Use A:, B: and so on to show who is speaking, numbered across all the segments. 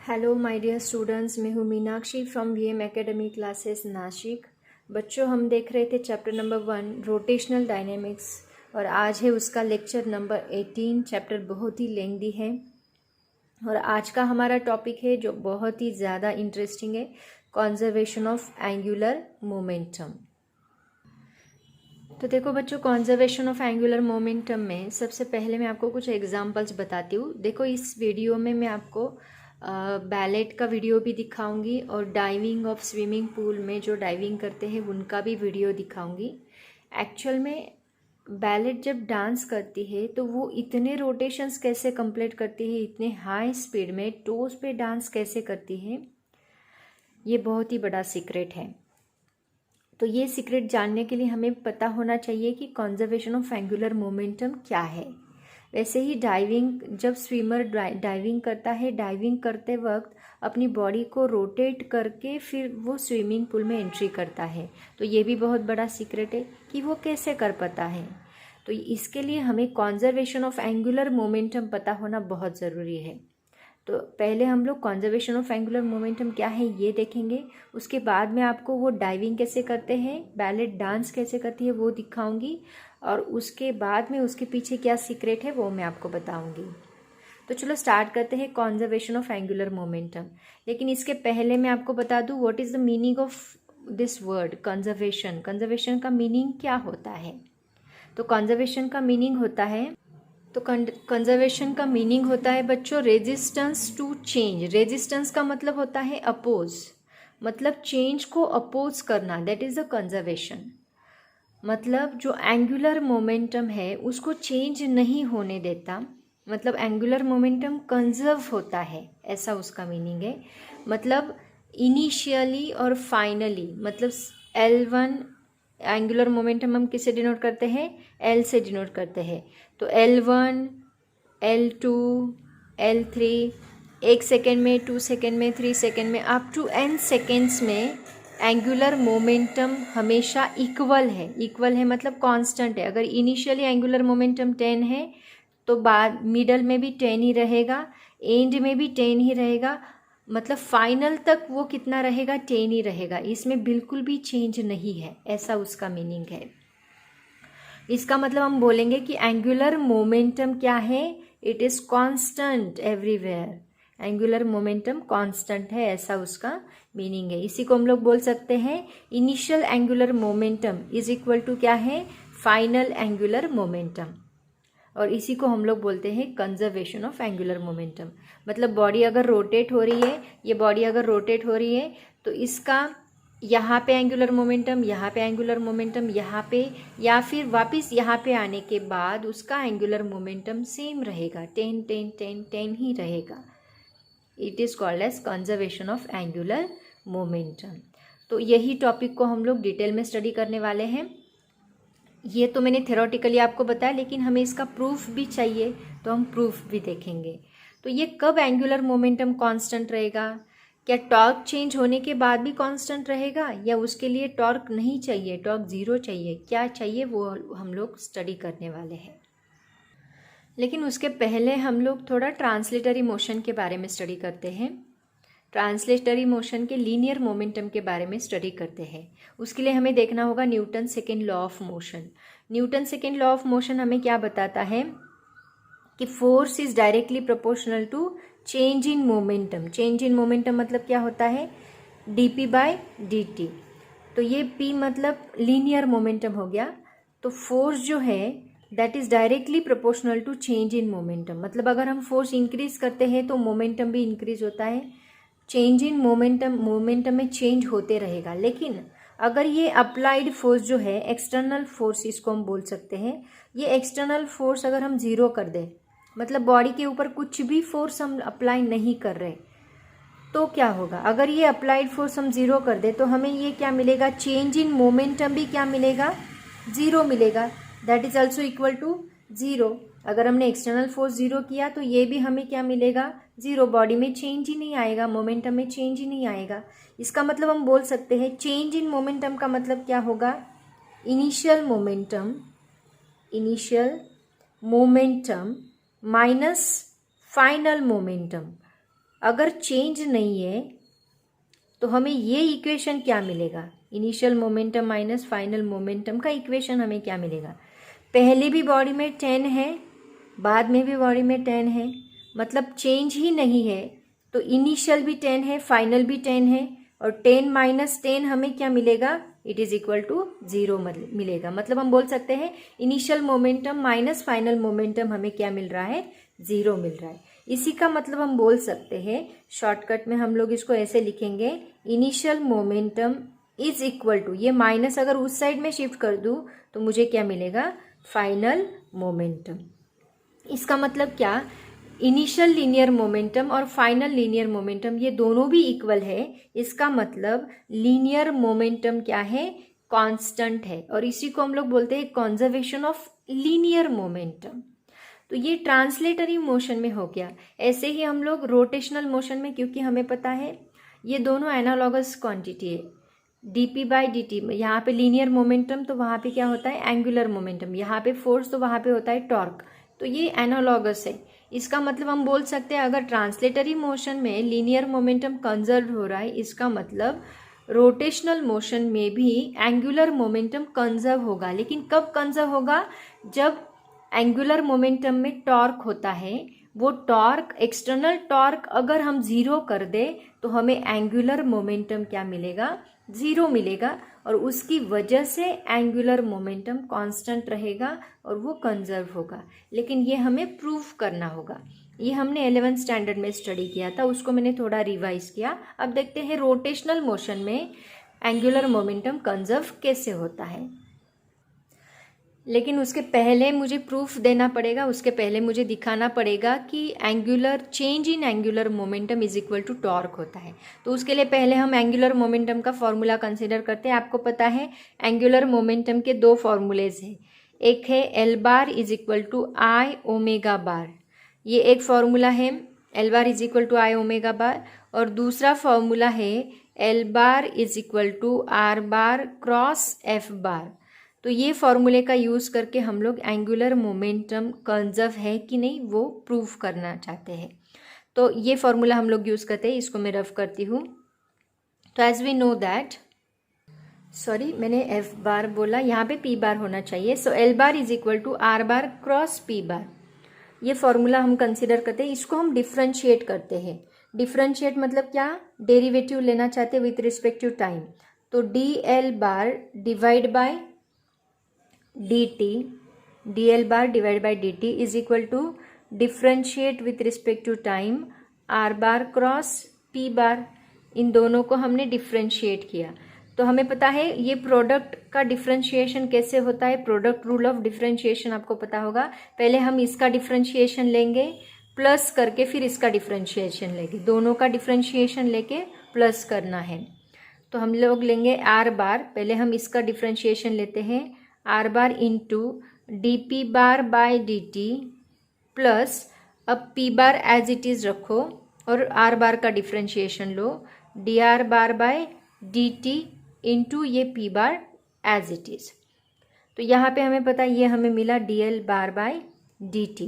A: Hello my dear students, मैं हूँ Meenakshi from VM academy classes Nashik. बच्चों, हम देख रहे थे चैप्टर नंबर 1 रोटेशनल डायनेमिक्स और आज है उसका लेक्चर नंबर 18। चैप्टर बहुत ही लेंदी है और आज का हमारा टॉपिक है जो बहुत ही ज़्यादा इंटरेस्टिंग है, कंजर्वेशन ऑफ एंगुलर मोमेंटम। तो देखो बच्चों, कंजर्वेशन ऑफ एंगुलर मोमेंटम में सबसे पहले मैं आपको कुछ एग्जांपल्स बताती हूँ। देखो, इस वीडियो में मैं आपको बैलेट का वीडियो भी दिखाऊंगी और डाइविंग ऑफ स्विमिंग पूल में जो डाइविंग करते हैं उनका भी वीडियो दिखाऊंगी। एक्चुअल में बैलेट जब डांस करती है तो वो इतने रोटेशंस कैसे कंप्लीट करती है, इतने हाई स्पीड में टोज पे डांस कैसे करती है, ये बहुत ही बड़ा सीक्रेट है। तो ये सीक्रेट जानने के लिए हमें पता होना चाहिए कि कंजर्वेशन ऑफ एंगुलर मोमेंटम क्या है। वैसे ही डाइविंग, जब स्विमर डाइविंग करता है, डाइविंग करते वक्त अपनी बॉडी को रोटेट करके फिर वो स्विमिंग पूल में एंट्री करता है। तो ये भी बहुत बड़ा सीक्रेट है कि वो कैसे कर पाता है। तो इसके लिए हमें कंजर्वेशन ऑफ एंगुलर मोमेंटम पता होना बहुत ज़रूरी है। तो पहले हम लोग कंजर्वेशन ऑफ एंगुलर मोमेंटम क्या है ये देखेंगे। उसके बाद में आपको वो डाइविंग कैसे करते हैं, बैलेट डांस कैसे करती है वो दिखाऊंगी और उसके बाद में उसके पीछे क्या सीक्रेट है वो मैं आपको बताऊंगी। तो चलो स्टार्ट करते हैं कंजर्वेशन ऑफ एंगुलर मोमेंटम। लेकिन इसके पहले मैं आपको बता दूं what is the meaning of this word conservation. Conservation का मीनिंग क्या होता है? तो कंजर्वेशन का मीनिंग होता है, तो कंजर्वेशन का मीनिंग होता है बच्चों रेजिस्टेंस टू चेंज। रेजिस्टेंस का मतलब होता है अपोज, मतलब चेंज को अपोज करना, दैट इज द कंजर्वेशन। मतलब जो एंगुलर मोमेंटम है उसको चेंज नहीं होने देता, मतलब एंगुलर मोमेंटम कंजर्व होता है, ऐसा उसका मीनिंग है। मतलब इनिशियली और फाइनली, मतलब L1 एंगुलर मोमेंटम हम किससे डिनोट करते हैं? L से डिनोट करते हैं। तो L1, L2, L3, 1 सेकेंड में, 2 सेकेंड में, 3 सेकेंड में, अप टू n सेकेंड्स में एंगुलर मोमेंटम हमेशा इक्वल है। इक्वल है मतलब कांस्टेंट है। अगर इनिशियली एंगुलर मोमेंटम 10 है तो बाद मिडल में भी 10 ही रहेगा, एंड में भी 10 ही रहेगा, मतलब फाइनल तक वो कितना रहेगा? 10 ही रहेगा। इसमें बिल्कुल भी चेंज नहीं है, ऐसा उसका मीनिंग है। इसका मतलब हम बोलेंगे कि एंगुलर मोमेंटम क्या है? It is constant everywhere. Angular momentum constant है, ऐसा उसका मीनिंग है। इसी को हम लोग बोल सकते हैं initial angular momentum is equal to क्या है? Final angular momentum. और इसी को हम लोग बोलते हैं कंजर्वेशन ऑफ एंगुलर मोमेंटम। मतलब बॉडी अगर रोटेट हो रही है, ये बॉडी अगर रोटेट हो रही है तो इसका यहाँ पे एंगुलर मोमेंटम, यहाँ पे एंगुलर मोमेंटम, यहाँ पे, या फिर वापस यहाँ पे आने के बाद उसका एंगुलर मोमेंटम सेम रहेगा, 10 10 10 10 ही रहेगा। It is called as conservation of angular momentum. तो यही टॉपिक को हम लोग डिटेल में स्टडी करने वाले हैं। ये तो मैंने थ्योरेटिकली आपको बताया, लेकिन हमें इसका प्रूफ भी चाहिए, तो हम प्रूफ भी देखेंगे। तो ये कब एंगुलर मोमेंटम कांस्टेंट रहेगा? क्या टॉर्क चेंज होने के बाद भी कांस्टेंट रहेगा, या उसके लिए टॉर्क नहीं चाहिए, टॉर्क जीरो चाहिए? क्या चाहिए वो हम लोग स्टडी करने वाले हैं। लेकिन उसके पहले हम लोग थोड़ा ट्रांसलेटरी मोशन के बारे में स्टडी करते हैं। ट्रांसलेटरी मोशन के लीनियर मोमेंटम के बारे में स्टडी करते हैं। उसके लिए हमें देखना होगा Newton second law of motion. Newton second law of motion हमें क्या बताता है कि force is directly proportional to change in momentum. Change in momentum मतलब क्या होता है? dp/dt। तो ये p मतलब लीनियर मोमेंटम हो गया। तो फोर्स जो है that is directly proportional to change in momentum. मतलब अगर हम फोर्स इंक्रीज करते हैं तो मोमेंटम भी इंक्रीज होता है। चेंज इन मोमेंटम, मोमेंटम में चेंज होते रहेगा। लेकिन अगर ये अप्लाइड फोर्स जो है, एक्सटर्नल फोर्स इसको हम बोल सकते हैं, ये एक्सटर्नल फोर्स अगर हम जीरो कर दें, मतलब बॉडी के ऊपर कुछ भी फोर्स हम अप्लाई नहीं कर रहे, तो क्या होगा? अगर ये अप्लाइड फोर्स हम जीरो कर दें तो हमें ये क्या मिलेगा? चेंज इन मोमेंटम भी क्या मिलेगा? जीरो मिलेगा। That is also equal to zero. अगर हमने एक्सटर्नल फोर्स जीरो किया तो ये भी हमें क्या मिलेगा? जीरो। बॉडी में चेंज ही नहीं आएगा, मोमेंटम में चेंज ही नहीं आएगा। इसका मतलब हम बोल सकते हैं चेंज इन मोमेंटम का मतलब क्या होगा? Initial momentum minus final momentum. अगर चेंज नहीं है तो हमें ये इक्वेशन क्या मिलेगा, initial momentum minus final momentum का इक्वेशन हमें क्या मिलेगा। पहले भी बॉडी में 10 है, बाद में भी बॉडी में 10 है, मतलब चेंज ही नहीं है, तो इनिशियल भी 10 है, फाइनल भी 10 है, और 10 माइनस 10 हमें क्या मिलेगा, इट इज इक्वल टू 0 मिलेगा। मतलब हम बोल सकते हैं initial momentum minus final momentum हमें क्या मिल रहा है, 0 मिल रहा है। इसी का मतलब हम बोल सकते हैं, शॉर्टकट में हम लोग इसको ऐसे लिखेंगे, initial momentum is equal to, ये माइनस अगर उस साइड में शिफ्ट कर दूं तो मुझे क्या मिलेगा, फाइनल मोमेंटम। इसका मतलब क्या, इनिशियल लीनियर मोमेंटम और फाइनल लीनियर मोमेंटम ये दोनों भी इक्वल है। इसका मतलब लीनियर मोमेंटम क्या है, कांस्टेंट है, और इसी को हम लोग बोलते हैं कंजर्वेशन ऑफ लीनियर मोमेंटम। तो ये ट्रांसलेटरी मोशन में हो गया। ऐसे ही हम लोग रोटेशनल मोशन में, क्योंकि हमें पता है ये दोनों एनालॉगस क्वांटिटी है, dp बाई डी टी, यहाँ पे लीनियर मोमेंटम तो वहाँ पे क्या होता है, एंगुलर मोमेंटम, यहाँ पे फोर्स तो वहाँ पे होता है टॉर्क, तो ये एनालॉगस है। इसका मतलब हम बोल सकते हैं अगर ट्रांसलेटरी मोशन में लीनियर मोमेंटम कंजर्व हो रहा है, इसका मतलब रोटेशनल मोशन में भी एंगुलर मोमेंटम कंजर्व होगा। लेकिन कब कंजर्व होगा, जब एंगुलर मोमेंटम में टॉर्क होता है, वो टॉर्क, एक्सटर्नल टॉर्क अगर हम 0 कर दे तो हमें एंगुलर मोमेंटम क्या मिलेगा, 0 मिलेगा, और उसकी वजह से एंगुलर मोमेंटम कांस्टेंट रहेगा और वो कंजर्व होगा। लेकिन ये हमें प्रूव करना होगा। ये हमने 11th स्टैंडर्ड में स्टडी किया था, उसको मैंने थोड़ा रिवाइज किया। अब देखते हैं रोटेशनल मोशन में एंगुलर मोमेंटम कंजर्व कैसे होता है। लेकिन उसके पहले मुझे प्रूफ देना पड़ेगा, उसके पहले मुझे दिखाना पड़ेगा कि angular change in angular momentum is equal to torque होता है। तो उसके लिए पहले हम एंगुलर मोमेंटम का फॉर्मूला कंसीडर करते हैं। आपको पता है एंगुलर मोमेंटम के 2 फॉर्मूलेज हैं, एक है L bar is equal to I omega bar, ये एक फॉर्मूला है, L bar is equal to I omega bar, और दूसरा फॉर्मूला है L bar is equal to R bar cross F bar. तो ये फॉर्मूले का यूज़ करके हम लोग एंगुलर मोमेंटम कंजर्व है कि नहीं वो प्रूव करना चाहते हैं। तो ये फॉर्मूला हम लोग यूज़ करते हैं, इसको मैं रफ करती हूँ। तो as we know that, sorry मैंने एफ बार बोला, यहाँ पे पी बार होना चाहिए। So L bar is equal to R bar cross P bar, ये फॉर्मूला हम कंसिडर करते हैं। इसको हम डिफ्रेंशिएट करते हैं। डिफ्रेंशिएट मतलब क्या, डेरिवेटिव लेना चाहते हैं विथ रिस्पेक्ट टू टाइम। तो d L bar divide by D t, d L bar divide by d T is equal to differentiate with respect to time R bar cross P bar. इन दोनों को हमने differentiate किया। तो हमें पता है ये प्रोडक्ट का डिफ्रेंशिएशन कैसे होता है, प्रोडक्ट रूल ऑफ डिफ्रेंशिएशन आपको पता होगा। पहले हम इसका डिफ्रेंशिएशन लेंगे प्लस करके फिर इसका डिफ्रेंशिएशन लेंगे, दोनों का डिफ्रेंशिएशन लेके प्लस करना है। तो हम लोग लेंगे आर बार, पहले हम इसका डिफ्रेंशिएशन लेते हैं, R bar into d P bar by D t plus, अब P bar as it is रखो और आर बार का डिफ्रेंशिएशन लो, d R bar by D t into ये P bar as it is. तो यहाँ पे हमें पता ये हमें मिला d L bar by D t,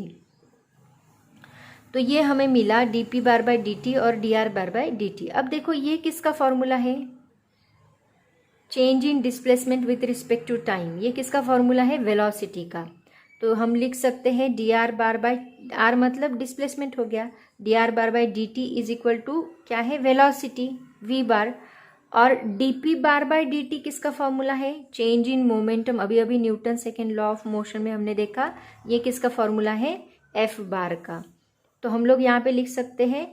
A: तो ये हमें मिला d P bar by D t और D R bar by D T. अब देखो ये किसका फॉर्मूला है, change in displacement with respect to time, ये किसका फॉर्मूला है, वेलोसिटी का। तो हम लिख सकते हैं D R bar by, R मतलब डिस्प्लेसमेंट हो गया, D R bar by D T is equal to क्या है, वेलोसिटी वी बार, और D P bar by D T किसका फॉर्मूला है, चेंज इन मोमेंटम। अभी अभी Newton second law of motion में हमने देखा, ये किसका फॉर्मूला है, एफ बार का। तो हम लोग यहाँ पे लिख सकते हैं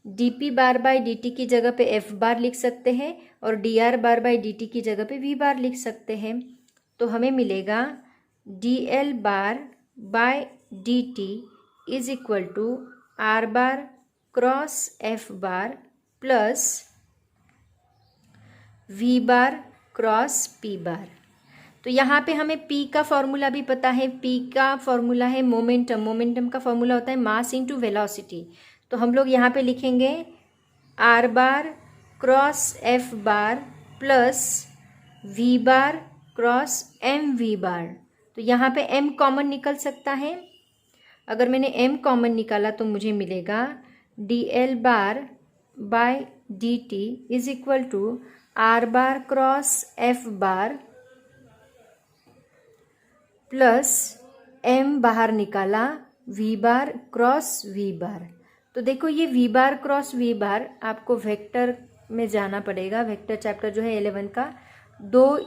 A: D P bar by D T की जगह पे एफ बार लिख सकते हैं और D R bar by D T की जगह पे वी बार लिख सकते हैं। तो हमें मिलेगा D L bar by D T is equal to R bar cross F bar plus V bar cross P bar. तो यहाँ पे हमें P का फॉर्मूला भी पता है, P का फॉर्मूला है मोमेंटम, मोमेंटम का फॉर्मूला होता है मास इनटू वेलोसिटी। तो हम लोग यहाँ पे लिखेंगे R bar cross F bar plus V bar cross M V bar. तो यहाँ पे m कॉमन निकल सकता है, अगर मैंने m कॉमन निकाला तो मुझे मिलेगा dl bar by dt is equal to r bar cross f bar plus m बाहर निकाला v bar cross v bar. तो देखो ये v bar cross v bar आपको वेक्टर में जाना पड़ेगा। वेक्टर चैप्टर जो है 11 का, दो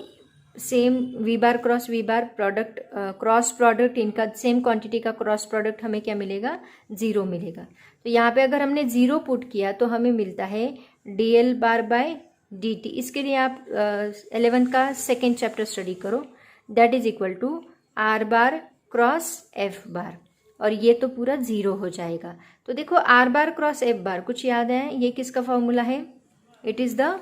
A: same v bar cross v बार प्रोडक्ट क्रॉस प्रोडक्ट, इनका सेम क्वांटिटी का क्रॉस प्रोडक्ट हमें क्या मिलेगा, 0 मिलेगा। तो यहाँ पे अगर हमने 0 पुट किया तो हमें मिलता है dl बार बाय dt। इसके लिए आप 11 का सेकेंड चैप्टर स्टडी करो, that is equal to r bar cross f bar, और ये तो पूरा 0 हो जाएगा। तो देखो r बार क्रॉस f बार कुछ याद है, ये किसका फॉर्मूला है, it is the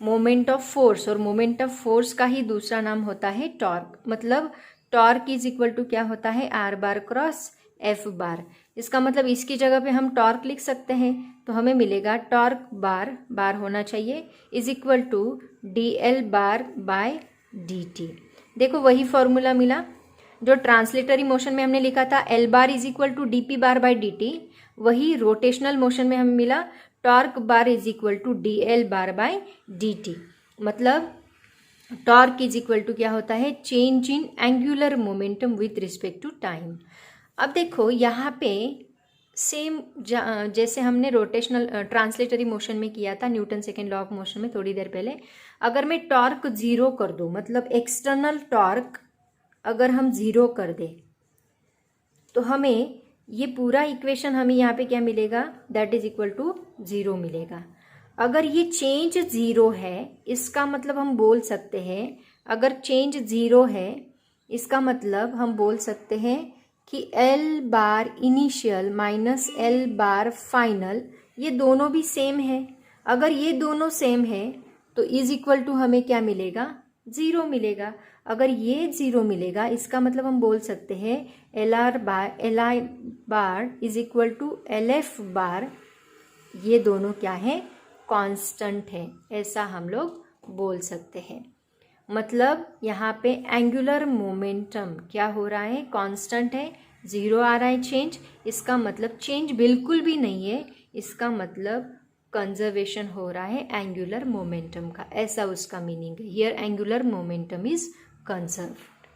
A: moment of force, और मोमेंट ऑफ फोर्स का ही दूसरा नाम होता है टॉर्क। मतलब टॉर्क इज इक्वल टू क्या होता है, r बार क्रॉस f बार। इसका मतलब इसकी जगह पे हम टॉर्क लिख सकते हैं, तो हमें मिलेगा टॉर्क बार, बार होना चाहिए, is equal to dl bar by dt। देखो वही फॉर्मूला मिला जो ट्रांसलेटरी मोशन में हमने लिखा था, l bar is equal to dp bar by dt, वही रोटेशनल मोशन में हमें मिला torque bar is equal to dl bar by dt। मतलब टॉर्क इज इक्वल टू क्या होता है, change in angular momentum with respect to time. अब देखो यहाँ पे सेम जैसे हमने रोटेशनल ट्रांसलेटरी मोशन में किया था, Newton second law of motion में थोड़ी देर पहले, अगर मैं टॉर्क 0 कर दूँ, मतलब एक्सटर्नल टॉर्क अगर हम 0 कर दें, तो हमें ये पूरा इक्वेशन हमें यहाँ पे क्या मिलेगा, दैट इज इक्वल टू 0 मिलेगा। अगर ये चेंज 0 है, इसका मतलब हम बोल सकते हैं, अगर चेंज 0 है इसका मतलब हम बोल सकते हैं कि L बार इनिशियल माइनस L बार फाइनल, ये दोनों भी सेम है। अगर ये दोनों सेम है तो इज इक्वल टू हमें क्या मिलेगा, 0 मिलेगा। अगर ये 0 मिलेगा इसका मतलब हम बोल सकते हैं Li bar is equal to LF bar, ये दोनों क्या है, कांस्टेंट है, ऐसा हम लोग बोल सकते हैं। मतलब यहाँ पे एंगुलर मोमेंटम क्या हो रहा है, कांस्टेंट है, 0 आ रहा है चेंज, इसका मतलब चेंज बिल्कुल भी नहीं है, इसका मतलब कंजर्वेशन हो रहा है एंगुलर मोमेंटम का, ऐसा उसका मीनिंग है। Here angular momentum is conserved.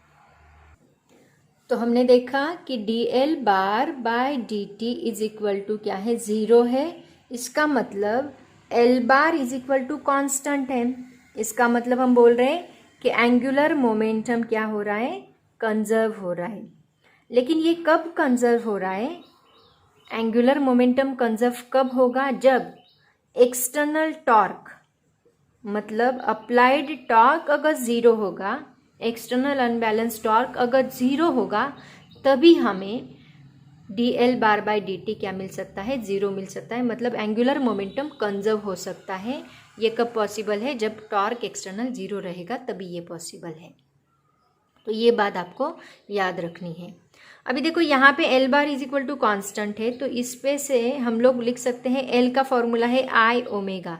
A: तो हमने देखा कि dl bar by dt is equal to क्या है, 0 है, इसका मतलब l bar is equal to constant है। इसका मतलब हम बोल रहे हैं कि एंगुलर मोमेंटम क्या हो रहा है, कंजर्व हो रहा है। लेकिन ये कब कंजर्व हो रहा है, एंगुलर मोमेंटम कंजर्व कब होगा, जब एक्सटर्नल टॉर्क मतलब अप्लाइड टॉर्क अगर 0 होगा, एक्सटर्नल अनबैलेंस टॉर्क अगर 0 होगा, तभी हमें dl बार बाय dt क्या मिल सकता है, 0 मिल सकता है। मतलब एंगुलर मोमेंटम कंजर्व हो सकता है। ये कब पॉसिबल है, जब टॉर्क एक्सटर्नल 0 रहेगा, तभी ये पॉसिबल है। तो ये बात आपको याद रखनी है। अभी देखो यहाँ पे L bar is equal to constant है, तो इस पे से हम लोग लिख सकते हैं, L का फॉर्मूला है I ओमेगा।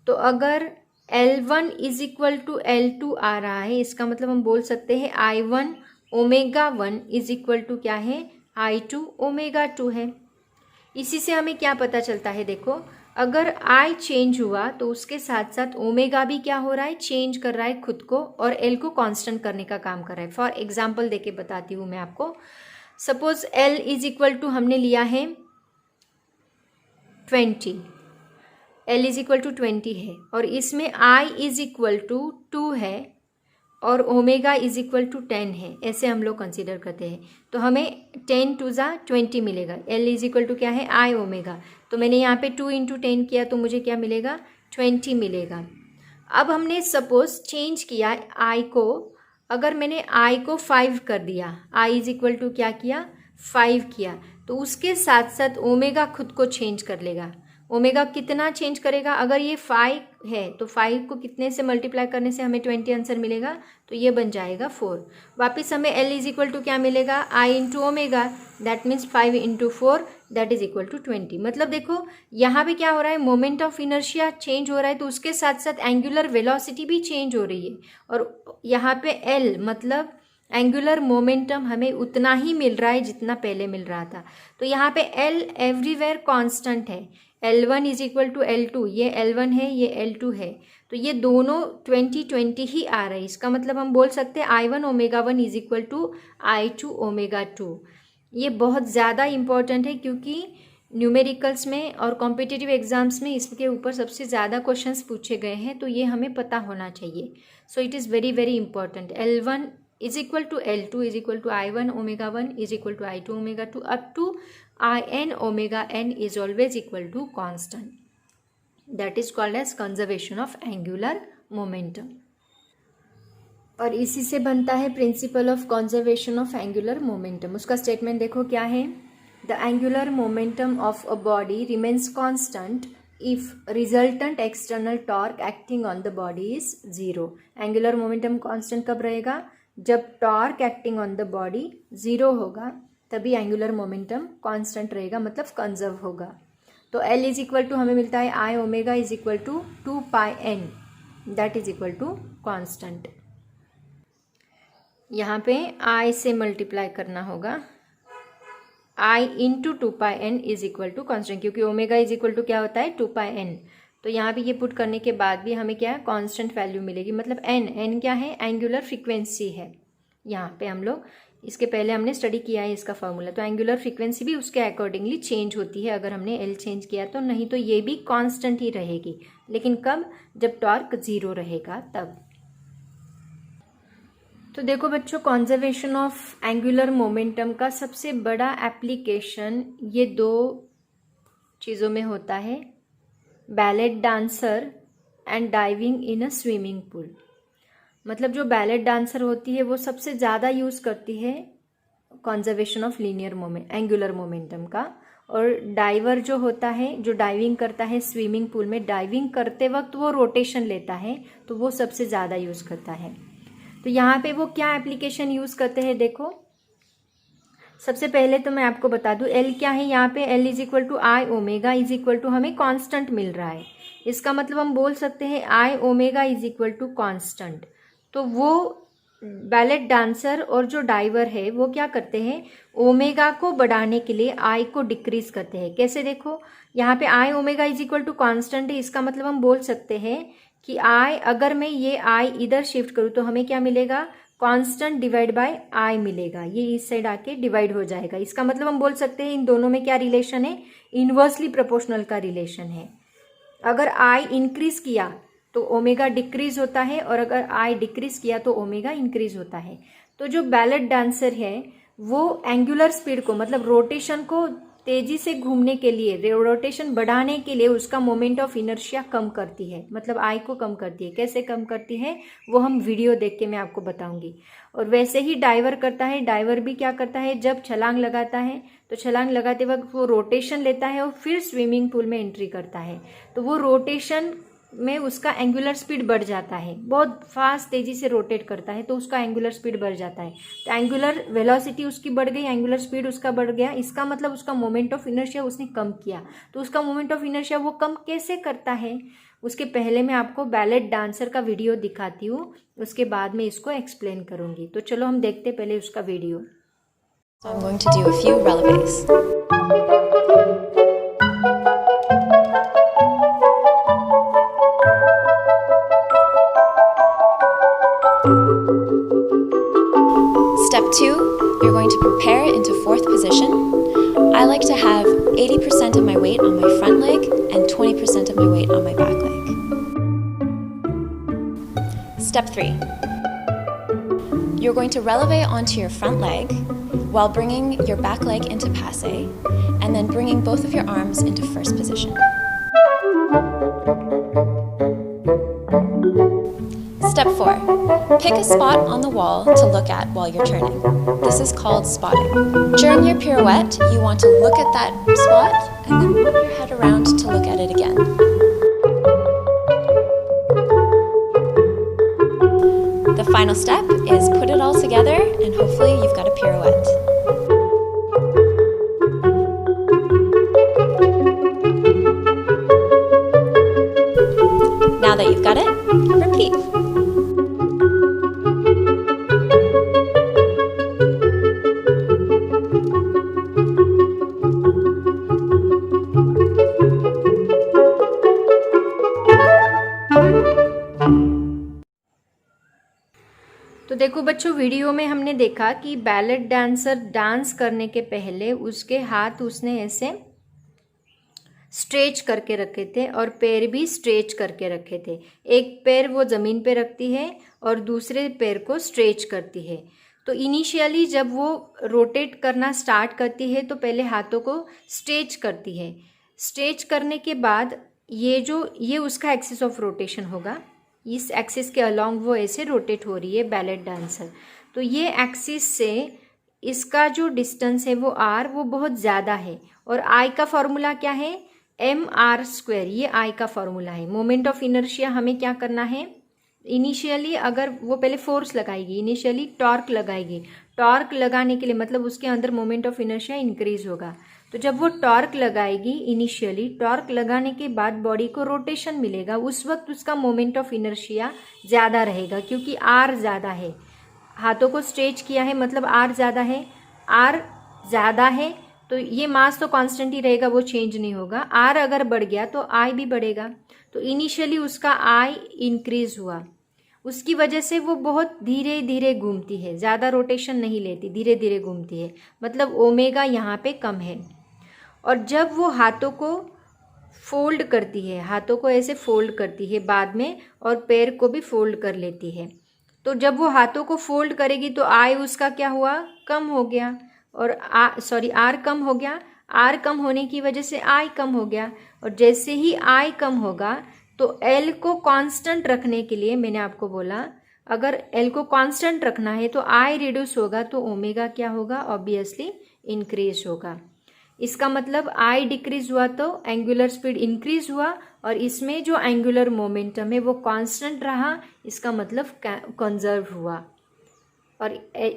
A: तो अगर L1 is equal to L2 आ रहा है, इसका मतलब हम बोल सकते हैं I1 omega 1 is equal to क्या है, I2 ओमेगा 2 है। इसी से हमें क्या पता चलता है, देखो अगर I चेंज हुआ तो उसके साथ साथ ओमेगा भी क्या हो रहा है, चेंज कर रहा है खुद को, और L को कांस्टेंट करने का काम कर रहा है। फॉर एग्जाम्पल देके बताती हूँ मैं आपको। Suppose L is equal to हमने लिया है 20, L इज इक्वल टू 20 है, और इसमें I इज इक्वल टू 2 है और ओमेगा इज इक्वल टू 10 है, ऐसे हम लोग कंसीडर करते हैं। तो हमें 10 टू ज़ा 20 मिलेगा। L इज इक्वल टू क्या है, I ओमेगा। तो मैंने यहाँ पे 2 इंटू 10 किया तो मुझे क्या मिलेगा, 20 मिलेगा। अब हमने सपोज चेंज किया I को, अगर मैंने I को 5 कर दिया, I इज इक्वल टू क्या किया, 5 किया, तो उसके साथ साथ ओमेगा खुद को चेंज कर लेगा। ओमेगा कितना चेंज करेगा, अगर ये 5 है तो 5 को कितने से मल्टीप्लाई करने से हमें 20 आंसर मिलेगा, तो ये बन जाएगा 4। वापस हमें L इज इक्वल टू क्या मिलेगा, I into omega, that means 5 into 4 that is equal to 20। मतलब देखो यहाँ पे क्या हो रहा है, मोमेंट ऑफ इनर्शिया चेंज हो रहा है, तो उसके साथ साथ एंगुलर वेलोसिटी भी चेंज हो रही है। और यहाँ पे L मतलब एंगुलर मोमेंटम हमें उतना ही मिल रहा है जितना पहले मिल रहा था। तो यहाँ पे L एवरीवेयर कांस्टेंट है, L1 is equal to L2, ये L1 है, ये L2 है, तो ये दोनों 20-20 ही आ रहे हैं। इसका मतलब हम बोल सकते हैं I1 omega 1 is equal to I2 omega 2। ये बहुत ज़्यादा इम्पॉर्टेंट है क्योंकि न्यूमेरिकल्स में और कॉम्पिटिटिव एग्जाम्स में इसके ऊपर सबसे ज़्यादा क्वेश्चंस पूछे गए हैं, तो ये हमें पता होना चाहिए। So it is very very important. L1 is equal to L2 is equal to I1 omega 1 is equal to I2 omega 2 up to In omega n is always equal to constant. That is called as conservation of angular momentum. और इसी से बनता है principle of conservation of angular momentum. उसका statement देखो क्या है, the angular momentum of a body remains constant if resultant external torque acting on the body is zero. Angular momentum constant कब रहेगा, जब torque acting on the body zero होगा, तभी angular momentum constant रहेगा, मतलब कंजर्व होगा। तो L is equal to हमें मिलता है I omega is equal to 2 pi n, that is equal to constant. यहाँ पे I से मल्टीप्लाई करना होगा, I into 2 pi n is equal to constant, क्योंकि ओमेगा इज इक्वल टू क्या होता है 2 पाई n। तो यहाँ पे ये पुट करने के बाद भी हमें क्या है, कांस्टेंट वैल्यू मिलेगी, मतलब n क्या है, एंगुलर फ्रीक्वेंसी है। यहाँ पे हम लोग इसके पहले हमने स्टडी किया है इसका फॉर्मूला, तो एंगुलर फ्रीक्वेंसी भी उसके अकॉर्डिंगली चेंज होती है अगर हमने L चेंज किया तो, नहीं तो ये भी कांस्टेंट ही रहेगी, लेकिन कब, जब टॉर्क जीरो रहेगा तब। तो देखो बच्चों, कंजर्वेशन ऑफ एंगुलर मोमेंटम का सबसे बड़ा एप्लीकेशन ये दो चीज़ों में होता है, ballot dancer and diving in a swimming pool. मतलब जो बैलेट डांसर होती है वो सबसे ज़्यादा यूज़ करती है conservation of linear moment angular momentum का, और डाइवर जो होता है, जो डाइविंग करता है स्विमिंग पूल में, डाइविंग करते वक्त वो रोटेशन लेता है, तो वो सबसे ज़्यादा यूज़ करता है। तो यहाँ पे वो क्या एप्लीकेशन यूज़ करते हैं देखो, सबसे पहले तो मैं आपको बता दूं L क्या है, यहाँ पे L is equal to I omega is equal to हमें कांस्टेंट मिल रहा है, इसका मतलब हम बोल सकते हैं I omega is equal to constant. तो वो बैलेट डांसर और जो डाइवर है वो क्या करते हैं, ओमेगा को बढ़ाने के लिए I को डिक्रीज करते हैं। कैसे देखो, यहाँ पे I omega is equal to constant है, इसका मतलब हम बोल सकते हैं कि I, अगर मैं ये I इधर शिफ्ट करूँ तो हमें क्या मिलेगा, कांस्टेंट डिवाइड बाय I मिलेगा, ये इस साइड आके डिवाइड हो जाएगा। इसका मतलब हम बोल सकते हैं इन दोनों में क्या रिलेशन है, इन्वर्सली प्रोपोर्शनल का रिलेशन है। अगर I इंक्रीज किया तो ओमेगा डिक्रीज होता है, और अगर I डिक्रीज किया तो ओमेगा इंक्रीज होता है। तो जो बैलेट डांसर है वो एंगुलर स्पीड को, मतलब रोटेशन को तेजी से घूमने के लिए, रोटेशन बढ़ाने के लिए उसका मोमेंट ऑफ इनर्शिया कम करती है, मतलब I को कम करती है। कैसे कम करती है वो हम वीडियो देख के मैं आपको बताऊंगी। और वैसे ही डाइवर करता है, डाइवर भी क्या करता है, जब छलांग लगाता है तो छलांग लगाते वक्त वो रोटेशन लेता है और फिर स्विमिंग पूल में एंट्री करता है, तो वो रोटेशन में उसका एंगुलर स्पीड बढ़ जाता है, बहुत फास्ट तेजी से रोटेट करता है तो उसका एंगुलर स्पीड बढ़ जाता है। तो एंगुलर वेलोसिटी उसकी बढ़ गई, एंगुलर स्पीड उसका बढ़ गया, इसका मतलब उसका मोमेंट ऑफ इनर्शिया उसने कम किया। तो उसका मोमेंट ऑफ इनर्शिया वो कम कैसे करता है, उसके पहले मैं आपको बैलेट डांसर का वीडियो दिखाती हूँ, उसके बाद मैं इसको एक्सप्लेन करूँगी। तो चलो हम देखते पहले उसका video.
B: So I'm going to do a few releves. Step 2, you're going to prepare into fourth position. I like to have 80% of my weight on my front leg and 20% of my weight on my back leg. Step 3, you're going to releve onto your front leg while bringing your back leg into passe, and then bringing both of your arms into first position. Step 4, pick a spot on the wall to look at while you're turning. This is called spotting. During your pirouette, you want to look at that spot and then move your head around to look at it again. The final step is put it all together and hopefully you've got a pirouette. Now that you've got it, repeat.
A: तो देखो बच्चों, video में हमने देखा कि ballot dancer dance करने के पहले उसके हाथ उसने ऐसे स्ट्रेच करके रखे थे और पैर भी स्ट्रेच करके रखे थे। एक पैर वो ज़मीन पे रखती है और दूसरे पैर को स्ट्रेच करती है। तो इनिशियली जब वो रोटेट करना स्टार्ट करती है तो पहले हाथों को स्ट्रेच करती है। स्ट्रेच करने के बाद ये उसका एक्सिस ऑफ रोटेशन होगा। इस एक्सिस के अलॉन्ग वो ऐसे रोटेट हो रही है बैलेट डांसर। तो ये एक्सिस से इसका जो डिस्टेंस है वो आर, वो बहुत ज़्यादा है। और आई का फॉर्मूला क्या है? mr²। ये आई का फॉर्मूला है। मोमेंट ऑफ इनर्शिया हमें क्या करना है? इनिशियली अगर वो पहले फोर्स लगाएगी, इनिशियली टॉर्क लगाएगी। टॉर्क लगाने के लिए मतलब उसके अंदर मोमेंट ऑफ इनर्शिया इंक्रीज होगा। तो जब वो टॉर्क लगाएगी, इनिशियली टॉर्क लगाने के बाद बॉडी को रोटेशन मिलेगा, उस वक्त उसका मोमेंट ऑफ इनर्शिया ज़्यादा रहेगा, क्योंकि आर ज़्यादा है। हाथों को स्ट्रेच किया है मतलब आर ज़्यादा है। आर ज़्यादा है तो ये मास तो कांस्टेंट ही रहेगा, वो चेंज नहीं होगा। आर अगर बढ़ गया तो आई भी बढ़ेगा। तो इनिशियली उसका आई इंक्रीज हुआ, उसकी वजह से वो बहुत धीरे धीरे घूमती है, ज़्यादा रोटेशन नहीं लेती, धीरे धीरे घूमती है। मतलब ओमेगा यहाँ पे कम है। और जब वो हाथों को फोल्ड करती है, हाथों को ऐसे फोल्ड करती है बाद में, और पैर को भी फोल्ड कर लेती है, तो जब वो हाथों को फोल्ड करेगी तो आई उसका क्या हुआ? कम हो गया। और आर कम हो गया। आर कम होने की वजह से आई कम हो गया। और जैसे ही आई कम होगा तो एल को कांस्टेंट रखने के लिए मैंने आपको बोला, अगर एल को कांस्टेंट रखना है तो आई रिड्यूस होगा तो ओमेगा क्या होगा? ऑब्वियसली इंक्रीज होगा। इसका मतलब आई डिक्रीज हुआ तो एंगुलर स्पीड इंक्रीज हुआ, और इसमें जो एंगुलर मोमेंटम है वो कांस्टेंट रहा। इसका मतलब कंजर्व हुआ। और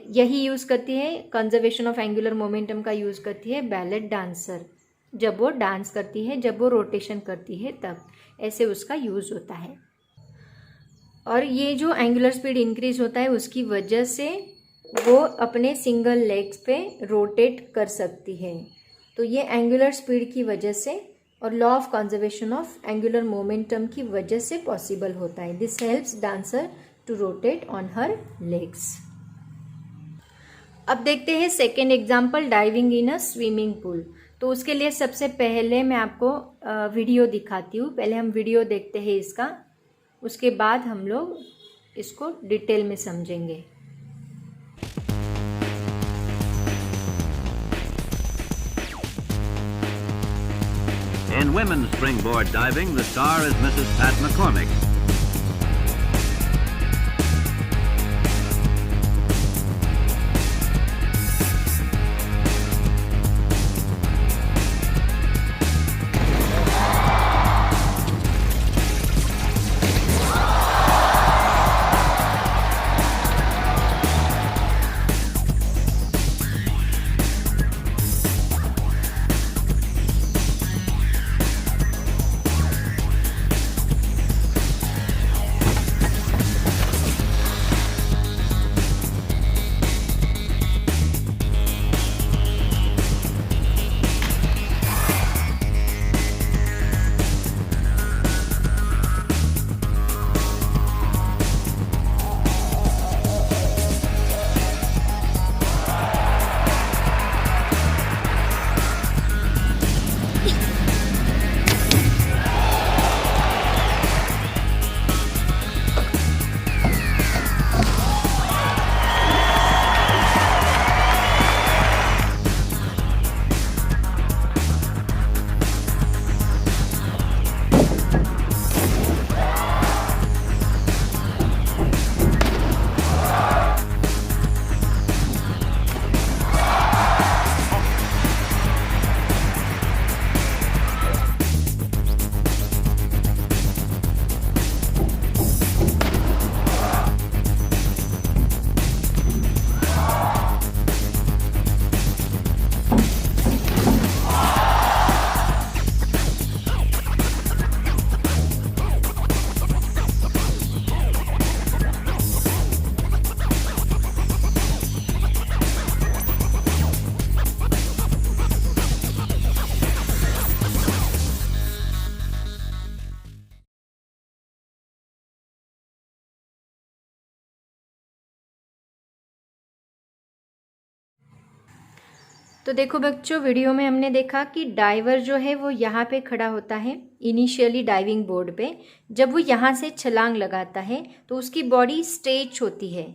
A: यही यूज़ करती है, कंजर्वेशन ऑफ एंगुलर मोमेंटम का यूज़ करती है बैलेट डांसर। जब वो डांस करती है, जब वो रोटेशन करती है, तब ऐसे उसका यूज़ होता है। और ये जो एंगुलर स्पीड इंक्रीज होता है उसकी वजह से वो अपने सिंगल लेग्स पे रोटेट कर सकती है। तो ये एंगुलर स्पीड की वजह से और law of conservation of angular momentum की वजह से पॉसिबल होता है। This helps dancer to rotate on her legs. अब देखते हैं second example, diving in a swimming pool. तो उसके लिए सबसे पहले मैं आपको वीडियो दिखाती हूँ। पहले हम वीडियो देखते हैं इसका, उसके बाद हम लोग इसको डिटेल में समझेंगे।
C: In women's springboard diving, the star is Mrs. Pat McCormick.
A: तो देखो बच्चों, वीडियो में हमने देखा कि डाइवर जो है वो यहाँ पे खड़ा होता है इनिशियली डाइविंग बोर्ड पे। जब वो यहाँ से छलांग लगाता है तो उसकी बॉडी स्ट्रेच होती है,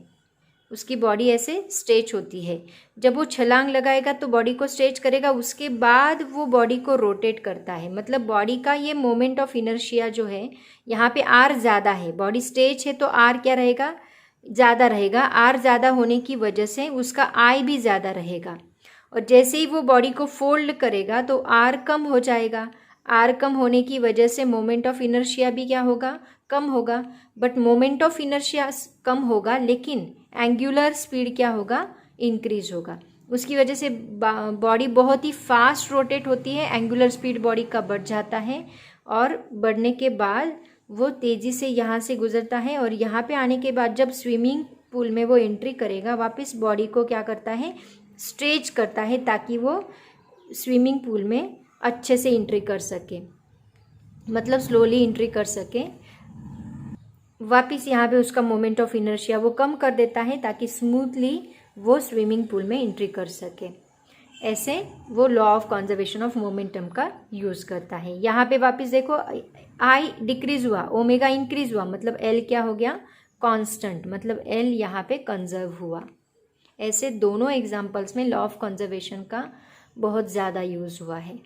A: उसकी बॉडी ऐसे स्ट्रेच होती है। जब वो छलांग लगाएगा तो बॉडी को स्ट्रेच करेगा, उसके बाद वो बॉडी को रोटेट करता है। मतलब बॉडी का ये मोमेंट ऑफ इनर्शिया जो है, यहाँ पे आर ज़्यादा है, बॉडी स्ट्रेच है तो आर क्या रहेगा, ज़्यादा रहेगा। आर ज़्यादा होने की वजह से उसका आई भी ज़्यादा रहेगा। और जैसे ही वो बॉडी को फोल्ड करेगा तो आर कम हो जाएगा। आर कम होने की वजह से मोमेंट ऑफ इनर्शिया भी क्या होगा, कम होगा। बट मोमेंट ऑफ इनर्शिया कम होगा लेकिन एंगुलर स्पीड क्या होगा, इंक्रीज होगा। उसकी वजह से बॉडी बहुत ही फास्ट रोटेट होती है, एंगुलर स्पीड बॉडी का बढ़ जाता है और बढ़ने के बाद वो तेज़ी से यहाँ से गुजरता है। और यहाँ पे आने के बाद जब स्विमिंग पूल में वो एंट्री करेगा, वापस बॉडी को क्या करता है, स्ट्रेच करता है ताकि वो स्विमिंग पूल में अच्छे से एंट्री कर सके, मतलब स्लोली एंट्री कर सके। वापस यहाँ पे उसका मोमेंट ऑफ इनर्शिया वो कम कर देता है ताकि स्मूथली वो स्विमिंग पूल में एंट्री कर सके। ऐसे वो law of conservation of momentum का यूज़ करता है। यहाँ पे वापस देखो, आई डिक्रीज हुआ, ओमेगा इंक्रीज हुआ, मतलब एल क्या हो गया, कांस्टेंट, मतलब एल यहाँ पे कंजर्व हुआ। ऐसे दोनों एग्जाम्पल्स में लॉ ऑफ कंजर्वेशन का बहुत ज़्यादा यूज़ हुआ है।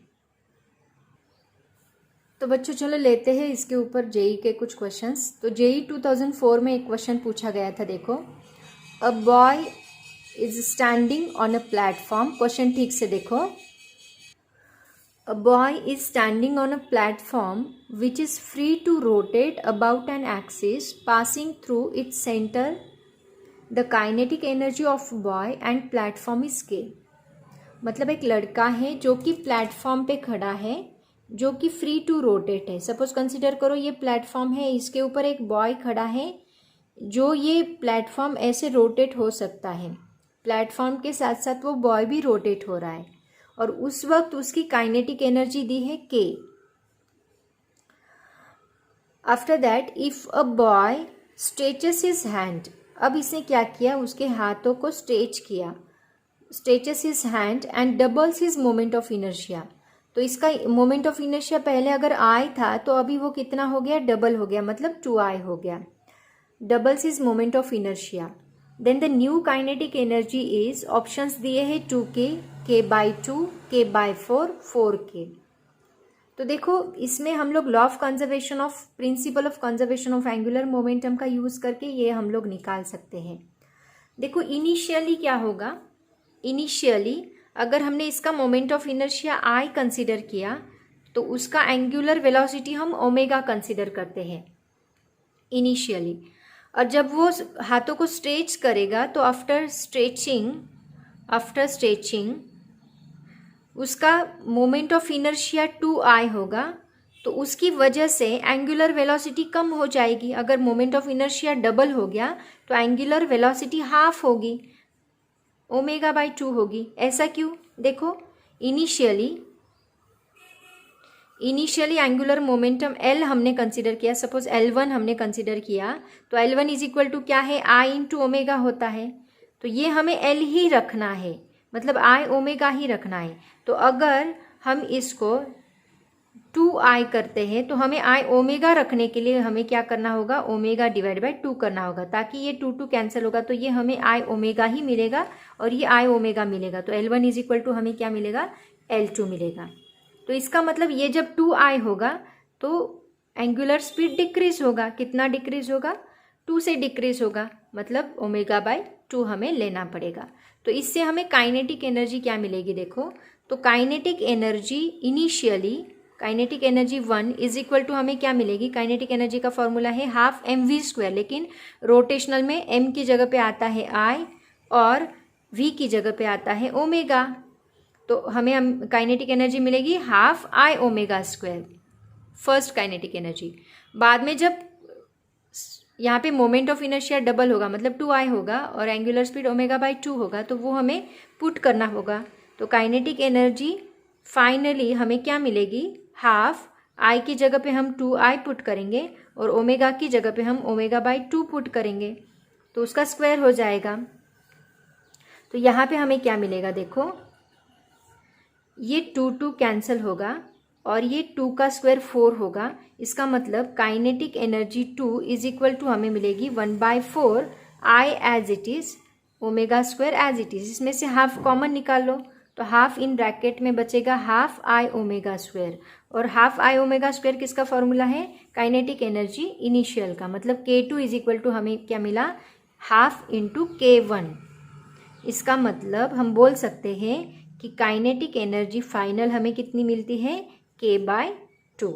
A: तो बच्चों चलो लेते हैं इसके ऊपर जेई के कुछ क्वेश्चंस। तो जेई 2004 में एक क्वेश्चन पूछा गया था, देखो, a boy is standing on a platform. Question ठीक से देखो, a boy is standing on a platform which is free to rotate about an axis passing through its center. The kinetic energy of boy and platform is K. मतलब एक लड़का है जो कि platform पे खड़ा है, जो कि फ्री टू रोटेट है। सपोज कंसिडर करो ये प्लेटफॉर्म है, इसके ऊपर एक बॉय खड़ा है, जो ये प्लेटफॉर्म ऐसे रोटेट हो सकता है। प्लेटफॉर्म के साथ साथ वो बॉय भी रोटेट हो रहा है और उस वक्त उसकी काइनेटिक एनर्जी दी है के। After that if a boy stretches his hand, अब इसने क्या किया, उसके हाथों को स्ट्रेच किया, stretches his hand and doubles his moment of inertia. तो इसका मोमेंट ऑफ इनर्शिया पहले अगर आई था तो अभी वो कितना हो गया, डबल हो गया, मतलब 2i हो गया। Doubles his moment of inertia. Then the new kinetic energy is, options दिए हैं 2k, k/2, k/4, 4k। तो देखो इसमें हम लोग law of conservation of, principle of conservation of angular momentum का यूज़ करके ये हम लोग निकाल सकते हैं। देखो इनिशियली क्या होगा, इनिशियली अगर हमने इसका moment of inertia I consider किया तो उसका एंगुलर वेलोसिटी हम ओमेगा कंसिडर करते हैं इनिशियली। और जब वो हाथों को स्ट्रेच करेगा तो आफ्टर स्ट्रेचिंग उसका मोमेंट ऑफ इनर्शिया 2i होगा। तो उसकी वजह से एंगुलर वेलोसिटी कम हो जाएगी। अगर मोमेंट ऑफ इनर्शिया डबल हो गया तो एंगुलर वेलोसिटी हाफ होगी, ω/2 होगी। ऐसा क्यों, देखो इनिशियली एंगुलर मोमेंटम L हमने कंसिडर किया, सपोज L1 हमने कंसिडर किया, तो L1 इज इक्वल टू क्या है, I इंटू ओमेगा होता है। तो ये हमें L ही रखना है, मतलब I ओमेगा ही रखना है। तो अगर हम इसको 2i करते हैं तो हमें I ओमेगा रखने के लिए हमें क्या करना होगा, ओमेगा डिवाइड बाई 2 करना होगा, ताकि ये 2 कैंसिल होगा तो ये हमें I ओमेगा ही मिलेगा और ये I ओमेगा मिलेगा। तो L1 इज इक्वल टू हमें क्या मिलेगा, L2 मिलेगा। तो इसका मतलब ये जब 2i होगा तो एंगुलर स्पीड डिक्रीज होगा। कितना डिक्रीज होगा, 2 से डिक्रीज होगा, मतलब ω/2 हमें लेना पड़ेगा। तो इससे हमें काइनेटिक एनर्जी क्या मिलेगी, देखो, तो kinetic energy initially, kinetic energy 1 is equal to हमें क्या मिलेगी, काइनेटिक एनर्जी का फॉर्मूला है हाफ mv², लेकिन रोटेशनल में m की जगह पे आता है I और v की जगह पे आता है ओमेगा। तो हमें काइनेटिक एनर्जी मिलेगी half I⍵², first kinetic energy. बाद में जब यहाँ पे मोमेंट ऑफ इनर्शिया डबल होगा, मतलब 2i होगा और एंगुलर स्पीड ω/2 होगा, तो वो हमें पुट करना होगा। तो काइनेटिक एनर्जी फाइनली हमें क्या मिलेगी, हाफ I की जगह पे हम 2i पुट करेंगे और ओमेगा की जगह पे हम ω/2 पुट करेंगे, तो उसका स्क्वायर हो जाएगा। तो यहाँ पे हमें क्या मिलेगा, देखो, ये 2 कैंसिल होगा और ये 2 का स्क्वायर 4 होगा। इसका मतलब kinetic energy 2 is equal to हमें मिलेगी 1/4 I as it is omega square as it is. इसमें से हाफ कॉमन निकाल लो तो हाफ इन ब्रैकेट में बचेगा हाफ I ओमेगा स्क्वायर, और हाफ I ओमेगा स्क्वायर किसका फॉर्मूला है? काइनेटिक एनर्जी इनिशियल का। मतलब K2 इज इक्वल टू हमें क्या मिला? Half into K1। इसका मतलब हम बोल सकते हैं कि काइनेटिक एनर्जी फाइनल हमें कितनी मिलती है? K/2।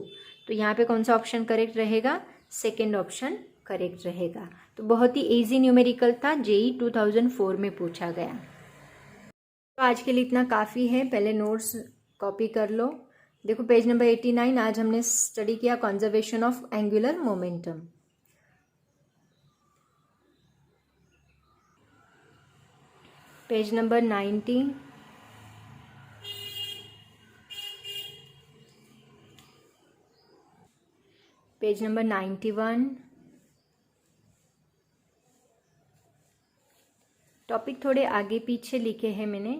A: तो यहाँ पे कौन सा ऑप्शन करेक्ट रहेगा? सेकेंड ऑप्शन करेक्ट रहेगा। तो बहुत ही इजी न्यूमेरिकल था, JEE 2004 में पूछा गया। तो आज के लिए इतना काफ़ी है, पहले नोट्स कॉपी कर लो। देखो पेज नंबर 89, आज हमने स्टडी किया conservation of angular momentum. Page number 90, page number 91, topic थोड़े आगे पीछे लिखे हैं मैंने।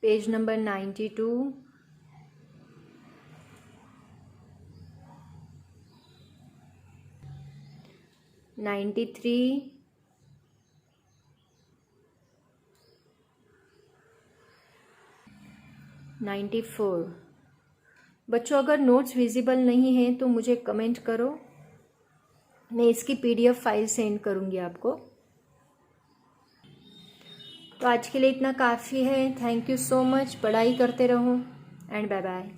A: Page number 92, ninety 94। बच्चों अगर नोट्स विजिबल नहीं हैं तो मुझे कमेंट करो, मैं इसकी PDF फाइल सेंड करूँगी आपको। तो आज के लिए इतना काफ़ी है। Thank you so much. पढ़ाई करते रहो एंड बाय बाय।